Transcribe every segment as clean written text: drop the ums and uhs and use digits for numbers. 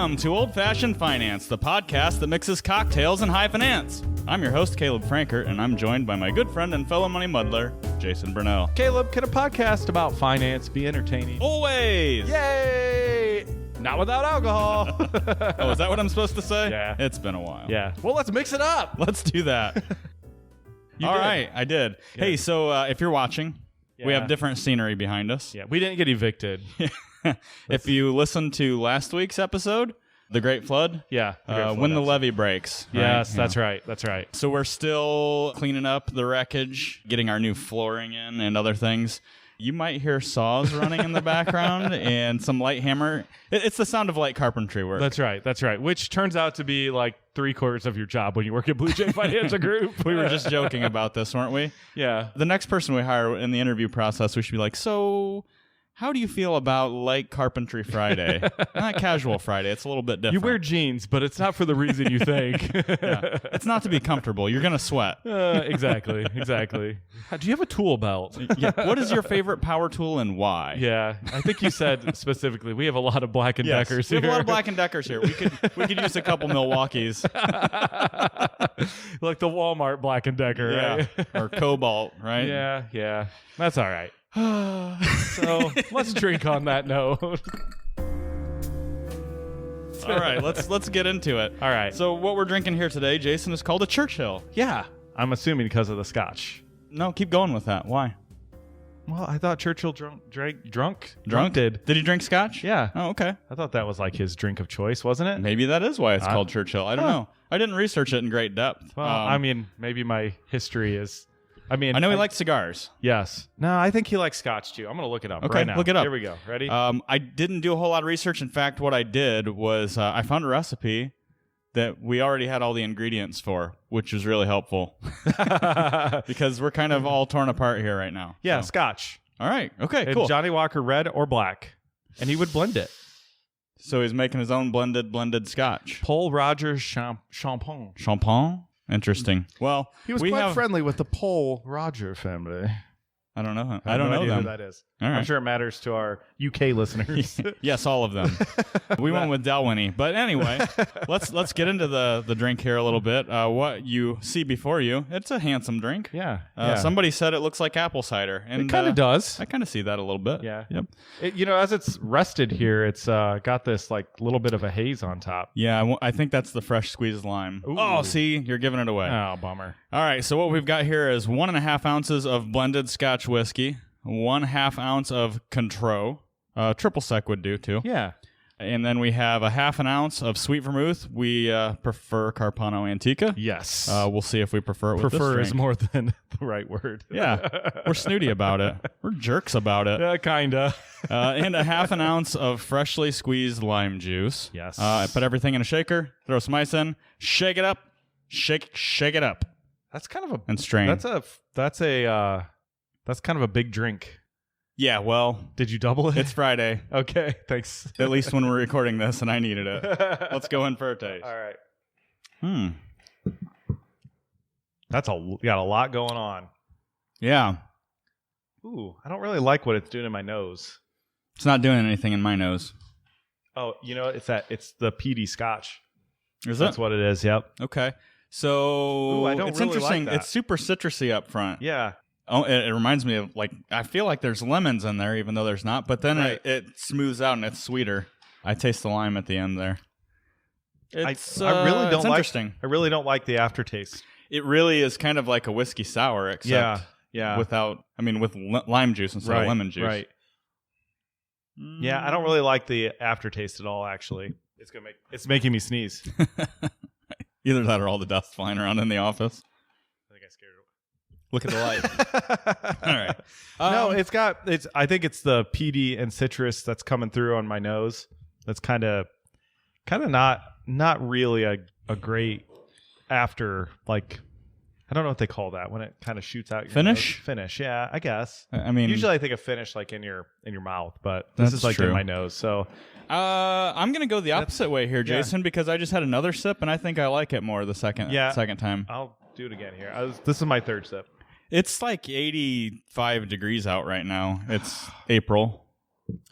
Welcome to Old Fashioned Finance, the podcast that mixes cocktails and high finance. I'm your host, Caleb Frankert, and I'm joined by my good friend and fellow money muddler, Jason Burnell. Caleb, can a podcast about finance be entertaining? Always! Yay! Not without alcohol. Oh, is that what I'm supposed to say? Yeah. It's been a while. Yeah. Well, let's mix it up. Let's do that. All right, I did. Good. Hey, so if you're watching, we Yeah. have different scenery behind us. Yeah, we didn't get evicted. If you listened to last week's episode, The Great Flood, Yeah. when the levee breaks. Right? Yes, Yeah. that's right. That's right. So we're still cleaning up the wreckage, getting our new flooring in and other things. You might hear saws running in the background and some light hammer. It's the sound of light carpentry work. That's right. That's right. Which turns out to be like 3/4 of your job when you work at Blue Jay Financial Group. We were just joking about this, weren't we? Yeah. The next person we hire in the interview process, we should be like, so how do you feel about light carpentry Friday? Not casual Friday. It's a little bit different. You wear jeans, but it's not for the reason you think. Yeah. It's not to be comfortable. You're going to sweat. Exactly. Do you have a tool belt? Yeah. What is your favorite power tool and why? Yeah, I think you said specifically. We have a lot of Black & Deckers we here. have a lot of Black & Deckers here. We could use a couple Milwaukee's. Like the Walmart Black & Decker, right? Or Cobalt, right? Yeah. That's all right. So let's drink on that note. All right, let's get into it. All right. So what we're drinking here today, Jason, is called a Churchill. Yeah, I'm assuming because of the scotch. No, keep going with that. Why? Well, I thought Churchill drunk Did he drink scotch? Yeah. Oh, okay. I thought that was like his drink of choice, wasn't it? Maybe that is why it's called Churchill. I don't know. I didn't research it in great depth. Well, I mean, maybe my history is. I know he likes cigars. Yes. No, I think he likes scotch too. I'm going to look it up Okay, right now. look it up. Here we go. Ready? I didn't do a whole lot of research. In fact, what I did was I found a recipe that we already had all the ingredients for, which was really helpful because we're kind of all torn apart here right now. Yeah, So. scotch. All right. Okay, And cool. Johnny Walker red or black. And he would blend it. So he's making his own blended scotch. Paul Rogers Champagne. Champagne? Interesting. Well, He was we quite have, friendly with the Pole Roger family. I don't know. I I don't have no know idea them. who that is. All right. I'm sure it matters to our UK listeners. Yes, all of them. We went with Dalwhinnie. But anyway, let's get into the drink here a little bit. What you see before you, it's a handsome drink. Yeah. Somebody said it looks like apple cider. And It kind of does. I kind of see that a little bit. Yeah. Yep. As it's rested here, it's got this like little bit of a haze on top. Yeah, I think that's the fresh squeezed lime. Ooh. Oh, see, you're giving it away. Oh, bummer. All right, so what we've got here is 1.5 ounces of blended Scotch whiskey, 1/2 ounce of Cointreau, triple sec would do too. Yeah. And then we have 1/2 ounce of sweet vermouth. We prefer Carpano Antica. Yes. We'll see if we prefer it with Prefer this is drink. more than the right word. Yeah, we're snooty about it. We're jerks about it. Yeah, kinda. And 1/2 ounce of freshly squeezed lime juice. Yes. Put everything in a shaker. Throw some ice in. Shake it up. Shake it up. That's kind of a And strain. that's kind of a big drink. Yeah, well, Did you double it? it's Friday. Okay, thanks. At least when we're recording this, and I needed it. Let's go in for a taste. All right. That's got a lot going on. Yeah, Ooh, I don't really like what it's doing in my nose. it's not doing anything in my nose. Oh, it's the peaty scotch. Is That's it? what it is. Yep. Okay. So Ooh, I don't it's really interesting. like that. It's super citrusy up front. Yeah. Oh, it reminds me of I feel like there's lemons in there, even though there's not. But then Right. it smooths out and it's sweeter. I taste the lime at the end there. It's, I really don't it's interesting. I really don't like the aftertaste. It really is kind of like a whiskey sour, except Yeah. with lime juice instead of lemon juice. Right. Yeah, I don't really like the aftertaste at all. Actually, it's making me sneeze. Either that or all the dust flying around in the office. I think I scared it. Look at the light. All right. No, I think it's the peaty and citrus that's coming through on my nose. That's kind of not really a great after, like, I don't know what they call that when it kind of shoots out your Finish? nose. Finish, yeah, I guess. I mean, Usually I think of finish like in your mouth, but this That's is like true. in my nose. So I'm gonna go the opposite way here, Jason, because I just had another sip and I think I like it more the second time. I'll do it again here. This is my third sip. It's like 85 degrees out right now. It's April.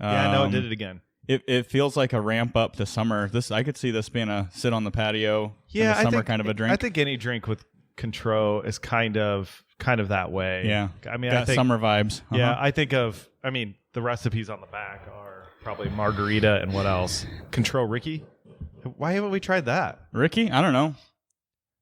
Yeah, no, it did it again. it feels like a ramp up to summer. I could see this being a sit on the patio in the summer kind of a drink. I think any drink with Contro is kind of that way. Yeah. I mean, got I think summer vibes. Yeah, I mean, the recipes on the back are probably margarita and what else? Contro Ricky? Why haven't we tried that? Ricky? I don't know.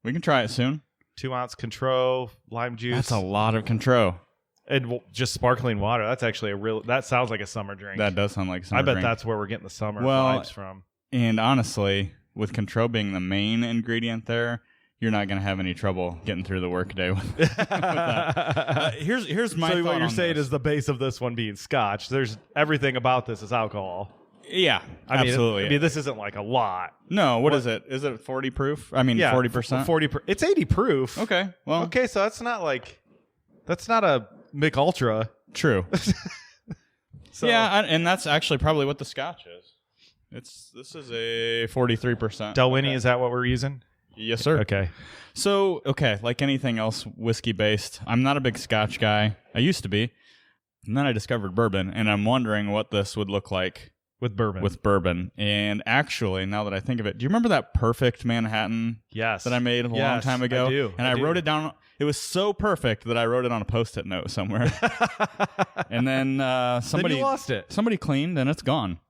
We can try it soon. 2-ounce Contro, lime juice. That's a lot of Contro. And just sparkling water. That's actually that sounds like a summer drink. That does sound like a summer I bet drink. that's where we're getting the summer Well, vibes from. And honestly, with Contro being the main ingredient there, you're not going to have any trouble getting through the workday with that. Here's my So thought what you're on saying this. is the base of this one being Scotch. There's everything about this is alcohol. Yeah, absolutely. I mean, this isn't like a lot. No, what is it? Is it 40 proof? I mean, 40%? 40. It's 80 proof. Okay, well. Okay, so that's not a Mick Ultra. True. So, yeah, and that's actually probably what the Scotch is. This is a 43%. Dalwhinnie, is that what we're using? Yes, sir. Okay. So, like anything else whiskey-based, I'm not a big Scotch guy. I used to be. And then I discovered bourbon, and I'm wondering what this would look like With bourbon. with bourbon. And actually, now that I think of it, do you remember that perfect Manhattan Yes. that I made a long time ago? I do. And I wrote it down. It was so perfect that I wrote it on a Post-it note somewhere. And then somebody Then you lost it. Somebody cleaned, and it's gone.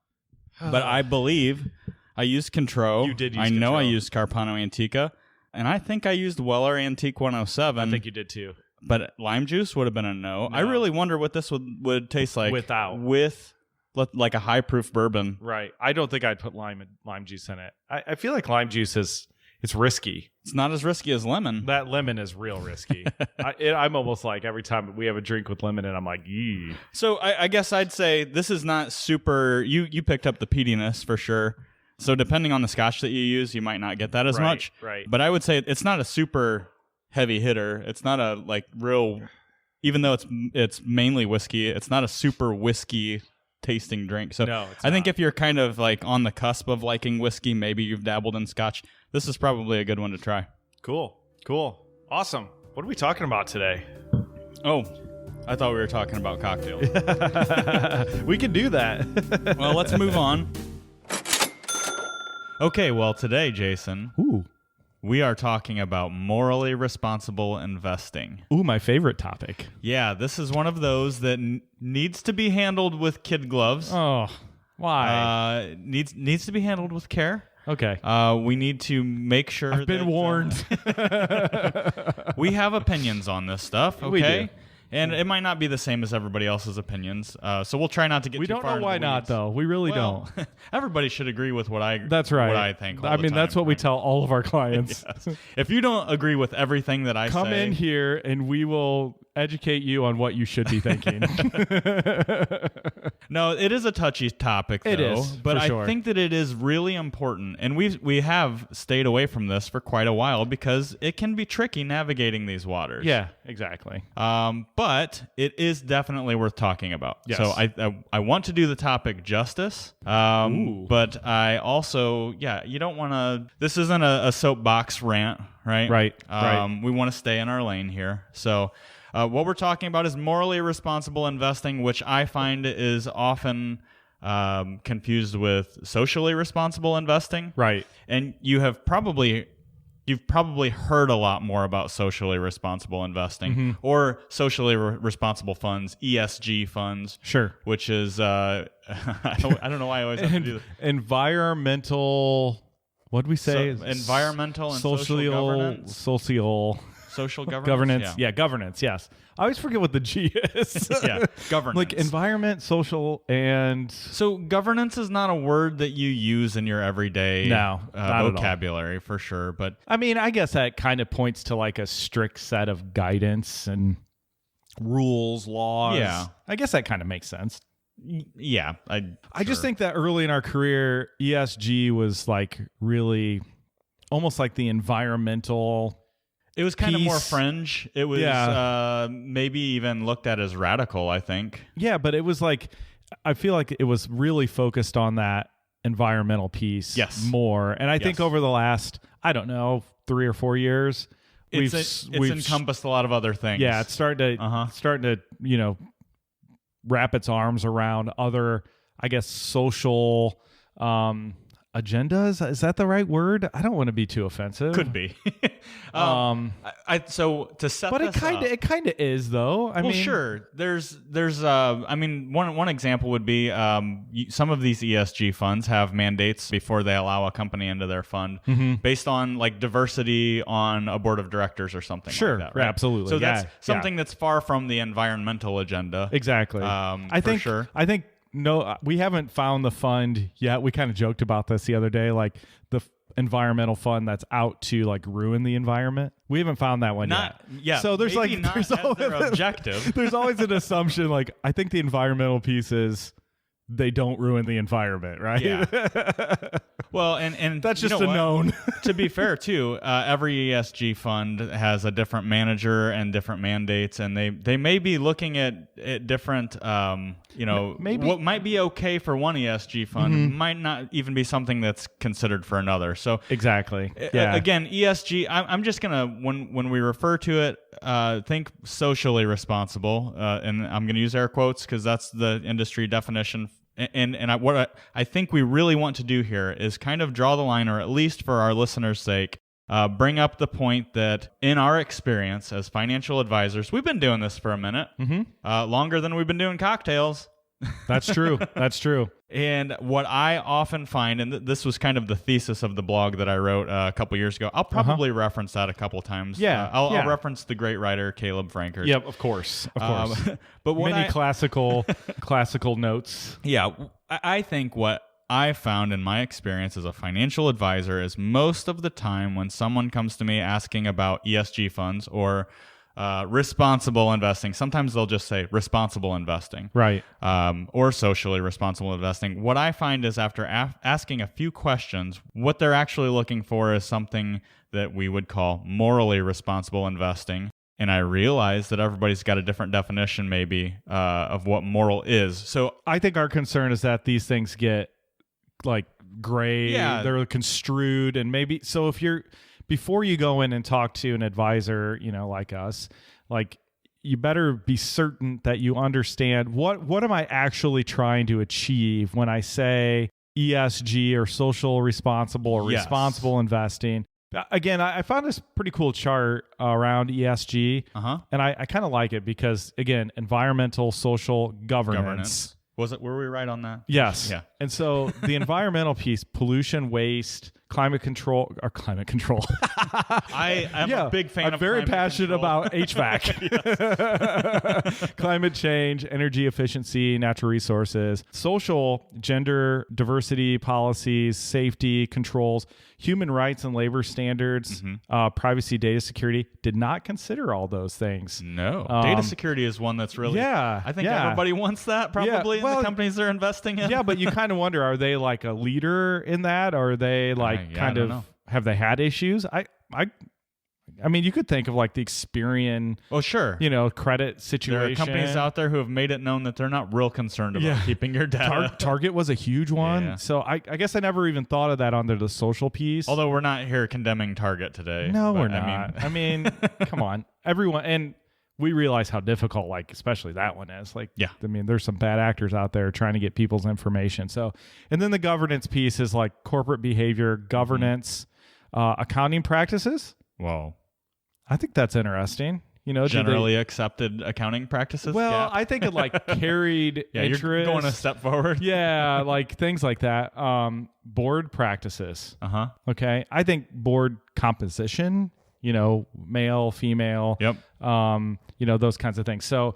But I believe I used Contro. You did use I know Contro. I used Carpano Antica. And I think I used Weller Antique 107. I think you did too. But lime juice would have been a no. I really wonder what this would taste like Without. with like a high proof bourbon. Right. I don't think I'd put lime juice in it. I feel like lime juice it's risky. It's not as risky as lemon. That lemon is real risky. I'm almost like every time we have a drink with lemon and I'm like, yee. So I guess I'd say this is not super. You picked up the peatiness for sure. So depending on the Scotch that you use, you might not get that as much. Right. But I would say it's not a super heavy hitter. It's not a like real. Even though it's mainly whiskey, it's not a super whiskey tasting drink. So No, it's I think not. if you're kind of like on the cusp of liking whiskey, maybe you've dabbled in Scotch, this is probably a good one to try. Cool. Awesome. What are we talking about today? Oh, I thought we were talking about cocktails. We can do that. Well, let's move on. Okay, well, today, Jason, we are talking about morally responsible investing. Ooh, my favorite topic. Yeah, this is one of those that needs to be handled with kid gloves. Oh, why? Needs to be handled with care. Okay. We need to make sure I've been warned. We have opinions on this stuff, okay? We do. And it might not be the same as everybody else's opinions, so we'll try not to get We too don't far know into why the not, weeds. though. We really Well, don't. everybody should agree with what I That's right. what I think all I the mean, time, that's what we right? tell all of our clients. Yes. If you don't agree with everything that I Come say, in here and we will educate you on what you should be thinking. No, it is a touchy topic, though. It is, but for I sure. think that it is really important, and we have stayed away from this for quite a while because it can be tricky navigating these waters. Yeah, exactly. But it is definitely worth talking about. Yes. So I want to do the topic justice. But I also, you don't want to. This isn't a soapbox rant, right? Right. We want to stay in our lane here. So. What we're talking about is morally responsible investing, which I find is often confused with socially responsible investing. Right. And you've probably heard a lot more about socially responsible investing or socially responsible funds, ESG funds. Sure. Which is I don't know why I always have to do this. Environmental. What did we say? Environmental and social governance. Social governance? Governance. Yeah, governance, yes. I always forget what the G is. Yeah, governance. Like environment, social, and... So governance is not a word that you use in your everyday No, not at all. vocabulary, for sure. But I mean, I guess that kind of points to like a strict set of guidance and rules, laws. Yeah. I guess that kind of makes sense. yeah, I just think that early in our career, ESG was like really almost like the environmental... it was kind of more piece. fringe. It was maybe even looked at as radical, I think. Yeah, but it was like, I feel like it was really focused on that environmental piece more. And I think over the last, I don't know, 3 or 4 years, It's encompassed a lot of other things. Yeah, it's starting to, wrap its arms around other I guess, social agendas. Is that the right word? I don't want to be too offensive. Could be. So to set but this it kind of is though. I mean, sure. There's I mean, one example would be some of these ESG funds have mandates before they allow a company into their fund based on like diversity on a board of directors or something. Sure, like that, right? Absolutely. So that's something that's far from the environmental agenda. Exactly. I think. No, we haven't found the fund yet. We kind of joked about this the other day, like the environmental fund that's out to like ruin the environment. We haven't found that one yet. Yeah. So there's maybe not there's as their objective. There's always an assumption. Like I think the environmental piece is they don't ruin the environment, right? Yeah. Well, and that's just a known. To be fair, too, every ESG fund has a different manager and different mandates, and they may be looking at different, maybe what might be okay for one ESG fund might not even be something that's considered for another. So exactly. Yeah. Again, ESG. I'm just gonna when we refer to it, think socially responsible, and I'm gonna use air quotes because that's the industry definition. And what I think we really want to do here is kind of draw the line, or at least for our listeners' sake, bring up the point that in our experience as financial advisors, we've been doing this for a minute, longer than we've been doing cocktails. That's true. That's true. And what I often find, and this was kind of the thesis of the blog that I wrote a couple years ago, I'll probably reference that a couple times. Yeah, I'll reference the great writer Caleb Frankert. Yep, of course. But many classical notes. Yeah, I think what I found in my experience as a financial advisor is most of the time when someone comes to me asking about ESG funds or responsible investing. Sometimes they'll just say responsible investing, right? Or socially responsible investing. What I find is after asking a few questions, what they're actually looking for is something that we would call morally responsible investing. And I realize that everybody's got a different definition, maybe, of what moral is. So I think our concern is that these things get like gray. Yeah. They're construed, and maybe so. If you're before you go in and talk to an advisor, like us, like you better be certain that you understand what am I actually trying to achieve when I say ESG or social responsible or responsible investing. Again, I found this pretty cool chart around ESG, and I kind of like it because, again, environmental, social, governance. Were we right on that? Yes. Yeah. And so the environmental piece, pollution, waste, climate control. I'm a big fan I'm of very climate passionate control. about HVAC. Climate change, energy efficiency, natural resources, social, gender, diversity, policies, safety, controls, human rights and labor standards, privacy, data security. Did not consider all those things. No. Data security is one that's really... I think everybody wants that probably in the companies they're investing in. Yeah, but you kind of wonder, are they like a leader in that? Or are they like have they had issues? I mean, you could think of like the Experian, credit situation. There are companies out there who have made it known that they're not real concerned about keeping your data. Target was a huge one. Yeah. So I guess I never even thought of that under the social piece. Although we're not here condemning Target today. No, we're not. I mean, come on. Everyone, and we realize how difficult, like, especially that one is. Like, I mean, there's some bad actors out there trying to get people's information. So, and then the governance piece is like corporate behavior, governance, accounting practices. Whoa. I think that's interesting. Generally accepted accounting practices. Well, I think it like carried interest. You're going a step forward. Yeah, like things like that. Board practices. Okay. I think board composition, male, female. Yep. Those kinds of things. So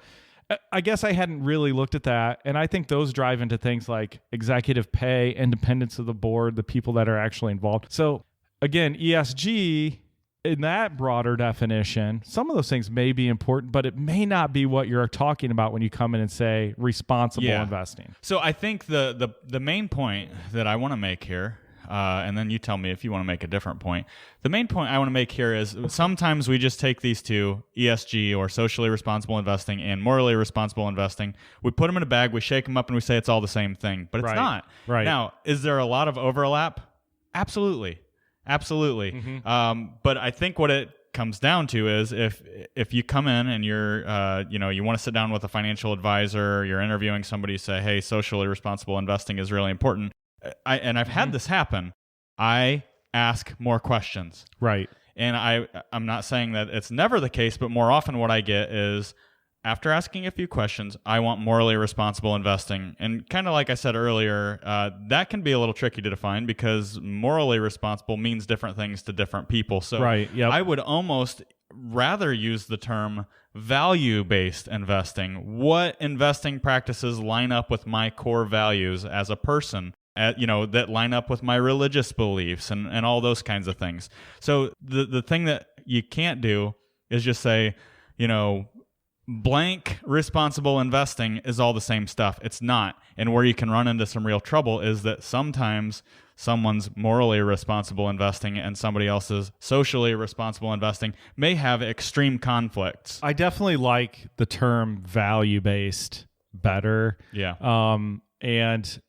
I guess I hadn't really looked at that. And I think those drive into things like executive pay, independence of the board, the people that are actually involved. So again, ESG, in that broader definition, some of those things may be important, but it may not be what you're talking about when you come in and say responsible investing. So I think the main point that I want to make here, and then you tell me if you want to make a different point. The main point I want to make here is sometimes we just take these two, ESG or socially responsible investing and morally responsible investing, we put them in a bag, we shake them up, and we say it's all the same thing, but it's not. Right. Now, is there a lot of overlap? Absolutely. But I think what it comes down to is if you come in and you're you want to sit down with a financial advisor, you're interviewing somebody, say, hey, socially responsible investing is really important. I've had this happen. I ask more questions. Right. And I'm not saying that it's never the case, but more often what I get is, after asking a few questions, I want morally responsible investing. And kind of like I said earlier, that can be a little tricky to define because morally responsible means different things to different people. So right, yep. I would almost rather use the term value-based investing. What investing practices line up with my core values as a person? That line up with my religious beliefs and all those kinds of things. So the thing that you can't do is just say, blank responsible investing is all the same stuff. It's not. And where you can run into some real trouble is that sometimes someone's morally responsible investing and somebody else's socially responsible investing may have extreme conflicts. I definitely like the term value-based better. Yeah. And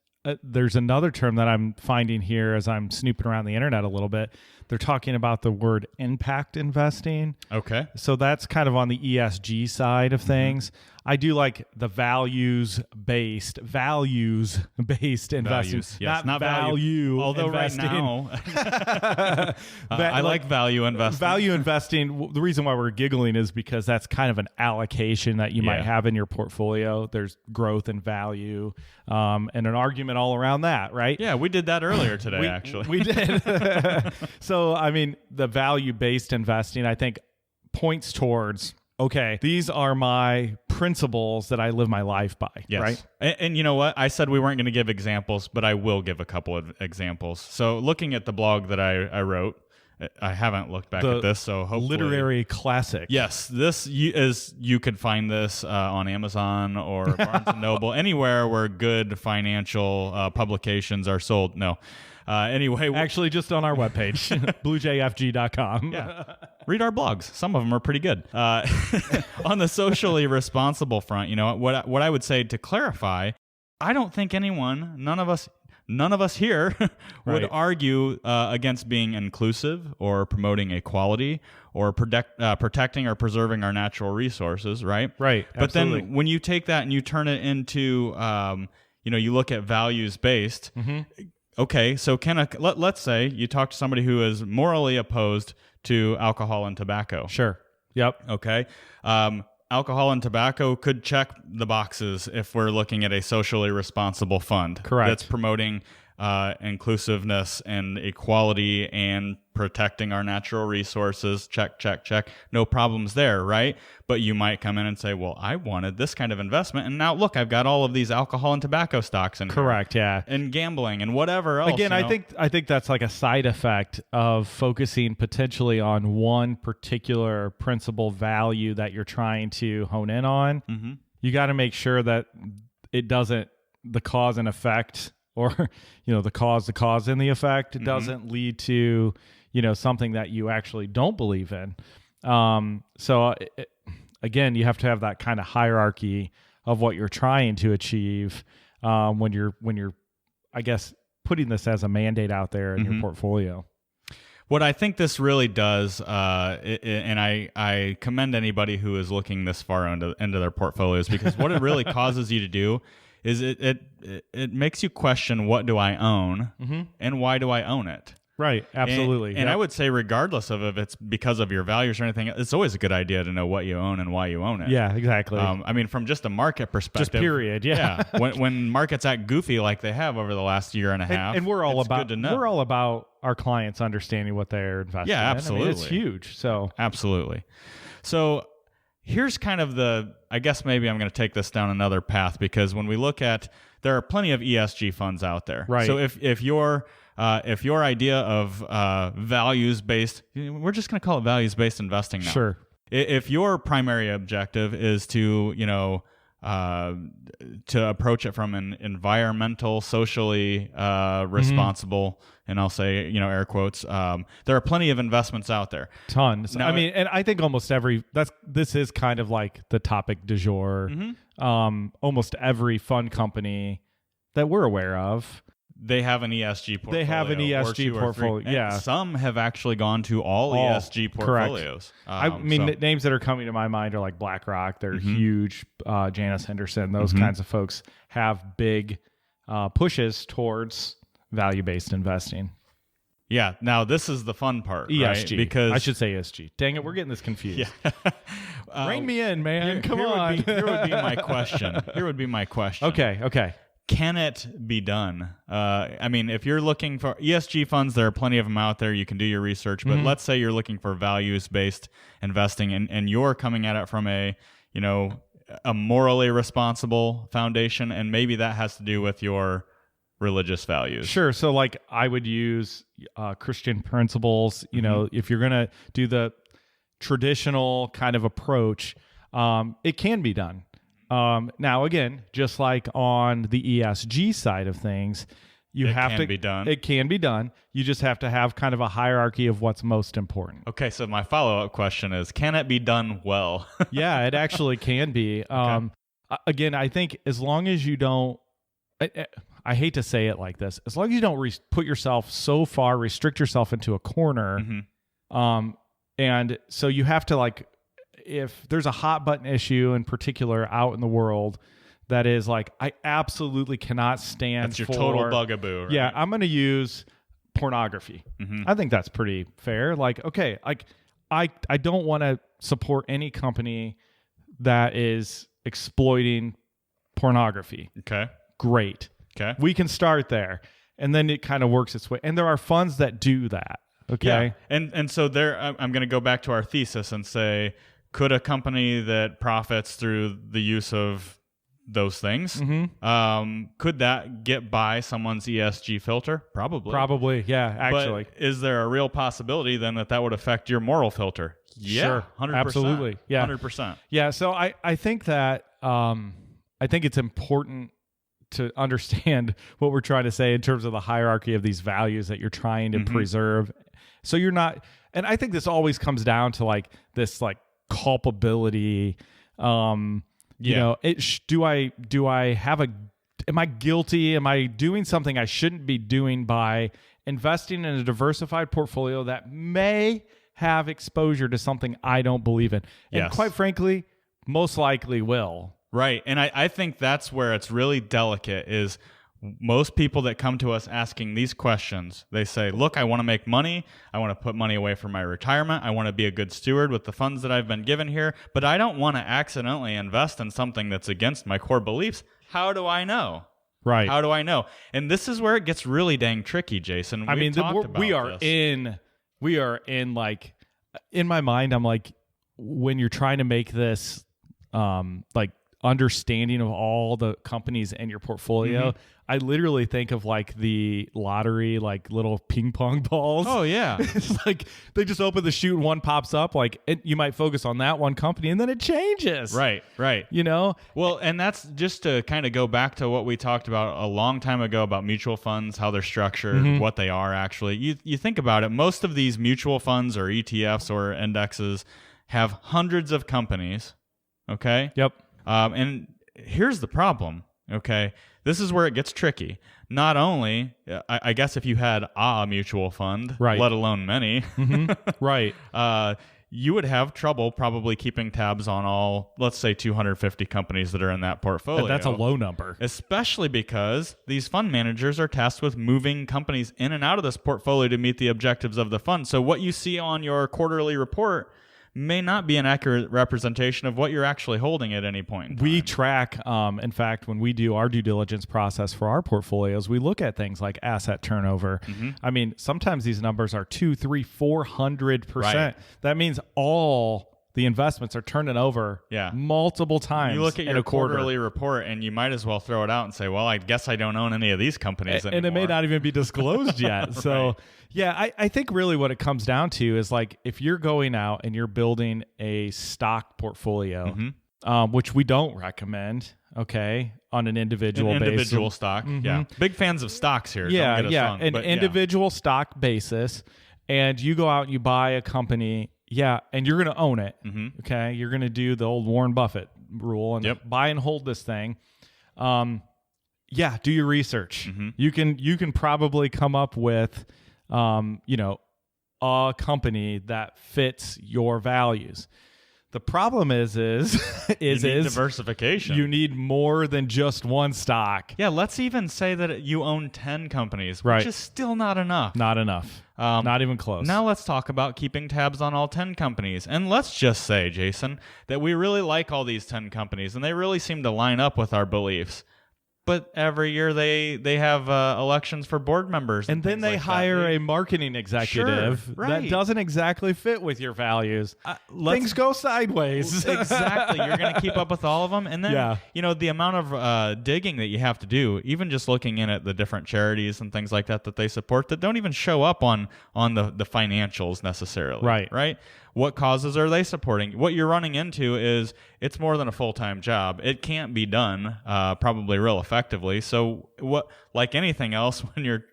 there's another term that I'm finding here as I'm snooping around the internet a little bit. They're talking about the word impact investing. Okay. So that's kind of on the ESG side of things. I do like the values-based investing. Values, yes, not value. Although investing. Right now, I like value investing. Value investing, the reason why we're giggling is because that's kind of an allocation that you might have in your portfolio. There's growth and value and an argument all around that, right? Yeah, we did that earlier today, actually. We did. So, I mean, the value-based investing, I think, points towards, okay, these are my principles that I live my life by, yes. right? And you know what? I said we weren't going to give examples, but I will give a couple of examples. So looking at the blog that I wrote, I haven't looked back at this, so hopefully... Literary classic. Yes, you could find this on Amazon or Barnes & Noble, anywhere where good financial publications are sold. No. Anyway, actually, just on our webpage, bluejfg.com. Yeah. Read our blogs. Some of them are pretty good. On the socially responsible front, what I would say to clarify, I don't think none of us here would argue against being inclusive or promoting equality or protecting or preserving our natural resources, right? Right. But absolutely. then when you take that and you turn it into, you look at values-based. Mm-hmm. Okay, so let's say you talk to somebody who is morally opposed to alcohol and tobacco. Sure. Yep. Okay. Alcohol and tobacco could check the boxes if we're looking at a socially responsible fund. Correct. That's promoting inclusiveness and equality and protecting our natural resources. Check, check, check. No problems there, right? But you might come in and say, well, I wanted this kind of investment, and now look, I've got all of these alcohol and tobacco stocks in Correct, here. yeah. And gambling and whatever else. Again, I think that's like a side effect of focusing potentially on one particular principal value that you're trying to hone in on. Mm-hmm. You got to make sure that it doesn't, the cause and effect, or the cause and the effect, it doesn't lead to something that you actually don't believe in. Again, you have to have that kind of hierarchy of what you're trying to achieve when you're I guess putting this as a mandate out there in your portfolio. What I think this really does, and I commend anybody who is looking this far into their portfolios, because what it really causes you to do is it makes you question, what do I own and why do I own it? Right, absolutely. And I would say, regardless of if it's because of your values or anything, it's always a good idea to know what you own and why you own it. Yeah, exactly. I mean, from just a market perspective. Just period, yeah. When markets act goofy like they have over the last year and a half, and we're all good to know. We're all about our clients understanding what they're investing in. Yeah, absolutely. I mean, it's huge. So absolutely. So here's kind of I guess maybe I'm going to take this down another path, because when we look at, there are plenty of ESG funds out there. Right. So if your idea of values-based, we're just going to call it values-based investing now. Sure. If your primary objective is to, to approach it from an environmental, socially responsible, and I'll say, air quotes, there are plenty of investments out there. Tons. Now, I mean, and I think almost this is kind of like the topic du jour. Almost every fund company that we're aware of, they have an ESG portfolio. They have an or ESG two or three. portfolio. Yeah. And some have actually gone to all ESG portfolios. I mean, the names that are coming to my mind are like BlackRock. They're huge. Janus Henderson, those kinds of folks have big pushes towards value-based investing. Yeah. Now, this is the fun part, ESG. right? Because I should say ESG. Dang it, we're getting this confused. Yeah. Rein me in, man. Come on. Here would be my question. Okay. Can it be done? I mean, if you're looking for ESG funds, there are plenty of them out there. You can do your research. But let's say you're looking for values-based investing, and you're coming at it from a morally responsible foundation, and maybe that has to do with your religious values. Sure. So like I would use Christian principles, if you're going to do the traditional kind of approach, it can be done. Now, again, just like on the ESG side of things, it can be done. You just have to have kind of a hierarchy of what's most important. Okay. So my follow-up question is, can it be done well? Yeah, it actually can be. Okay. Again, I think as long as you don't, I hate to say it like this, as long as you don't restrict yourself into a corner, and so you have to if there's a hot button issue in particular out in the world that is like, I absolutely cannot stand. That's your total bugaboo. Right? Yeah, I'm going to use pornography. I think that's pretty fair. I don't want to support any company that is exploiting pornography. Okay. Great. Okay. We can start there. And then it kind of works its way. And there are funds that do that. Okay. Yeah. And so there, I'm going to go back to our thesis and say, could a company that profits through the use of those things, could that get by someone's ESG filter? Probably. Yeah, actually. But is there a real possibility then that would affect your moral filter? Yeah, sure. 100%. Absolutely. Yeah. 100%. Yeah. So I think that, I think it's important to understand what we're trying to say in terms of the hierarchy of these values that you're trying to preserve. So you're not, and I think this always comes down to this culpability. Do I have am I guilty? Am I doing something I shouldn't be doing by investing in a diversified portfolio that may have exposure to something I don't believe in? And quite frankly, most likely will. Right. And I think that's where it's really delicate is most people that come to us asking these questions, they say, look, I want to make money. I want to put money away for my retirement. I want to be a good steward with the funds that I've been given here, but I don't want to accidentally invest in something that's against my core beliefs. How do I know? Right. How do I know? And this is where it gets really dang tricky, Jason. We are in my mind, I'm like, when you're trying to make this understanding of all the companies in your portfolio, I literally think of the lottery, little ping pong balls. Oh yeah. It's like they just open the chute and one pops up. You might focus on that one company and then it changes. Right. Well, and that's just to kind of go back to what we talked about a long time ago about mutual funds, how they're structured, what they are actually. You think about it, most of these mutual funds or ETFs or indexes have hundreds of companies. Okay. Yep. And here's the problem, okay? This is where it gets tricky. Not only, I guess if you had a mutual fund, right, let alone many, right, you would have trouble probably keeping tabs on all, let's say, 250 companies that are in that portfolio. That's a low number. Especially because these fund managers are tasked with moving companies in and out of this portfolio to meet the objectives of the fund. So what you see on your quarterly report may not be an accurate representation of what you're actually holding at any point in time. We track, in fact, when we do our due diligence process for our portfolios, we look at things like asset turnover. I mean, sometimes these numbers are 200, 300, 400%. Right. That means all the investments are turning over multiple times. You look at your quarterly report and you might as well throw it out and say, well, I guess I don't own any of these companies anymore. And it may not even be disclosed yet. So, right. Yeah, I think really what it comes down to is if you're going out and you're building a stock portfolio, which we don't recommend, okay, on an individual basis. Individual stock, yeah. Big fans of stocks here. Yeah, don't get us wrong, an individual stock basis, and you go out and you buy a company. Yeah, and you're going to own it, okay? You're going to do the old Warren Buffett rule and buy and hold this thing. yeah, do your research. You can probably come up with, a company that fits your values. The problem is diversification. You need more than just one stock. Yeah, let's even say that you own 10 companies, right, which is still not enough. Not enough. Not even close. Now let's talk about keeping tabs on all 10 companies. And let's just say, Jason, that we really like all these 10 companies, and they really seem to line up with our beliefs. But every year they have elections for board members. And then they hire a marketing executive that doesn't exactly fit with your values. Things go sideways. Exactly. You're going to keep up with all of them. And then, the amount of digging that you have to do, even just looking in at the different charities and things like that they support that don't even show up on the financials necessarily. Right? What causes are they supporting? What you're running into is it's more than a full-time job. It can't be done probably real effectively. So like anything else, when you're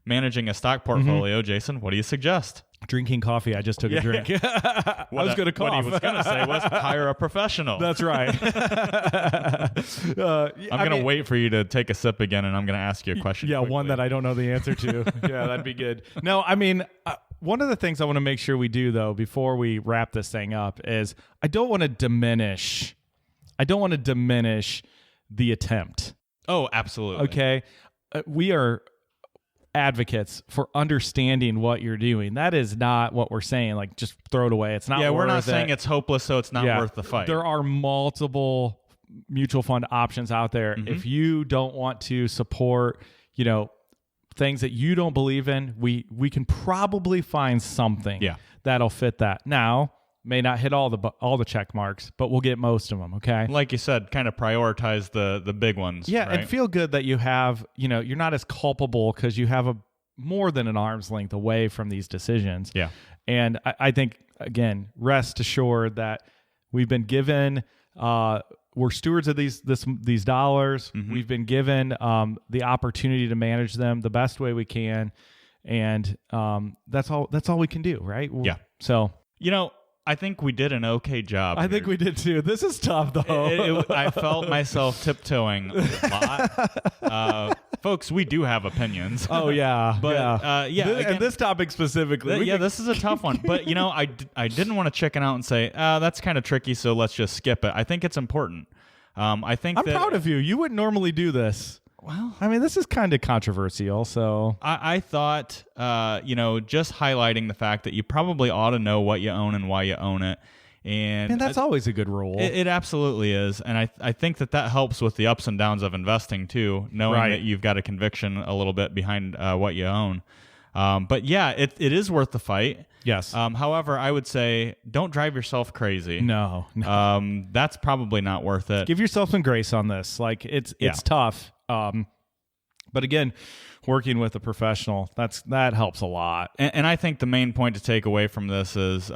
managing a stock portfolio, Jason, what do you suggest? Drinking coffee. I just took a drink. I was going to cough. What he was going to say was hire a professional. That's right. I'm going to wait for you to take a sip again, and I'm going to ask you a question. Yeah, quickly. one that I don't know the answer to. Yeah, that'd be good. No, I mean, one of the things I want to make sure we do, though, before we wrap this thing up is I don't want to diminish the attempt. Oh, absolutely. Okay. We are advocates for understanding what you're doing. That is not what we're saying. Like, just throw it away. It's not. Yeah, worth we're not it. saying it's hopeless, so it's not worth the fight. There are multiple mutual fund options out there. If you don't want to support, things that you don't believe in, we can probably find something that'll fit that. Now, may not hit all the check marks, but we'll get most of them, okay? Like you said, kind of prioritize the big ones. Yeah, right? and feel good that you have, you're not as culpable because you have more than an arm's length away from these decisions. Yeah. And I think, again, rest assured that we've been given, we're stewards of these dollars. We've been given the opportunity to manage them the best way we can. And that's all we can do, right? Yeah. So, I think we did an okay job. I think we did too. This is tough, though. I felt myself tiptoeing a lot. Folks, we do have opinions. Oh, yeah. But, and this topic specifically. This is a tough one. But, I didn't want to chicken out and say, that's kind of tricky, so let's just skip it. I think it's important. I'm proud of you. You wouldn't normally do this. Well, I mean, this is kind of controversial, so I thought, just highlighting the fact that you probably ought to know what you own and why you own it. And that's always a good rule. It absolutely is. And I think that helps with the ups and downs of investing, too, knowing that you've got a conviction a little bit behind what you own. But, yeah, it is worth the fight. Yes. However, I would say don't drive yourself crazy. No. That's probably not worth it. Give yourself some grace on this. Like, it's tough. But again, working with a professional, that helps a lot. And I think the main point to take away from this is,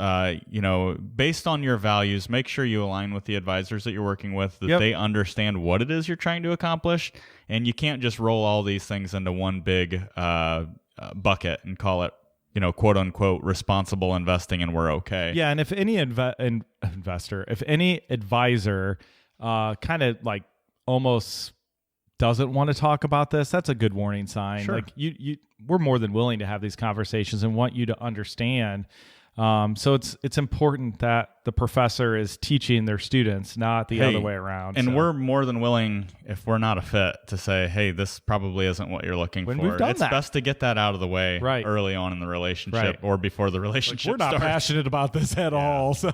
based on your values, make sure you align with the advisors that you're working with, that they understand what it is you're trying to accomplish. And you can't just roll all these things into one big bucket and call it, quote unquote, responsible investing, and we're okay. Yeah. And if any investor, if any advisor kind of like almost doesn't want to talk about this, that's a good warning sign. Sure. Like we're more than willing to have these conversations and want you to understand. So it's important that the professor is teaching their students, not the other way around. And we're more than willing, if we're not a fit, to say, hey, this probably isn't what you're looking for. We've done it's that. best to get that out of the way early on in the relationship or before the relationship we're not starts. passionate about this at all. So.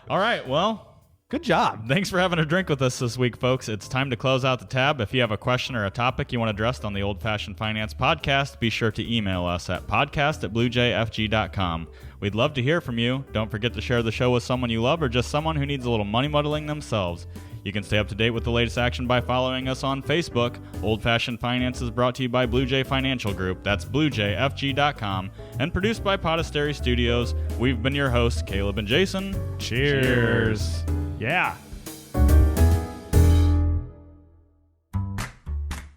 All right, well. Good job. Thanks for having a drink with us this week, folks. It's time to close out the tab. If you have a question or a topic you want addressed on the Old Fashioned Finance podcast, be sure to email us at podcast@bluejfg.com. We'd love to hear from you. Don't forget to share the show with someone you love or just someone who needs a little money muddling themselves. You can stay up to date with the latest action by following us on Facebook. Old Fashioned Finance is brought to you by Blue Jay Financial Group. That's bluejfg.com. And produced by Podastery Studios. We've been your hosts, Caleb and Jason. Cheers. Yeah.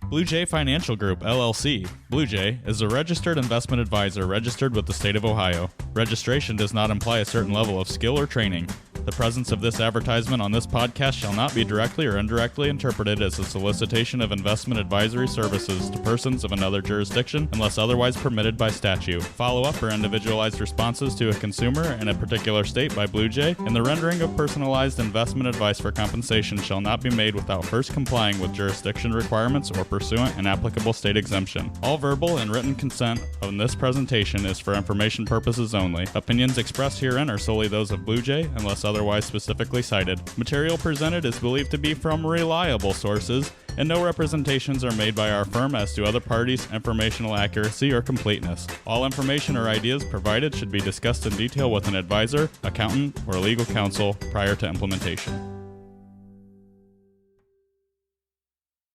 Blue Jay Financial Group, LLC. Blue Jay is a registered investment advisor registered with the state of Ohio. Registration does not imply a certain level of skill or training. The presence of this advertisement on this podcast shall not be directly or indirectly interpreted as a solicitation of investment advisory services to persons of another jurisdiction unless otherwise permitted by statute. Follow-up or individualized responses to a consumer in a particular state by Blue Jay and the rendering of personalized investment advice for compensation shall not be made without first complying with jurisdiction requirements or pursuant an applicable state exemption. All verbal and written consent on this presentation is for information purposes only. Opinions expressed herein are solely those of Blue Jay unless otherwise specifically cited. Material presented is believed to be from reliable sources, and no representations are made by our firm as to other parties' informational accuracy or completeness. All information or ideas provided should be discussed in detail with an advisor, accountant, or legal counsel prior to implementation.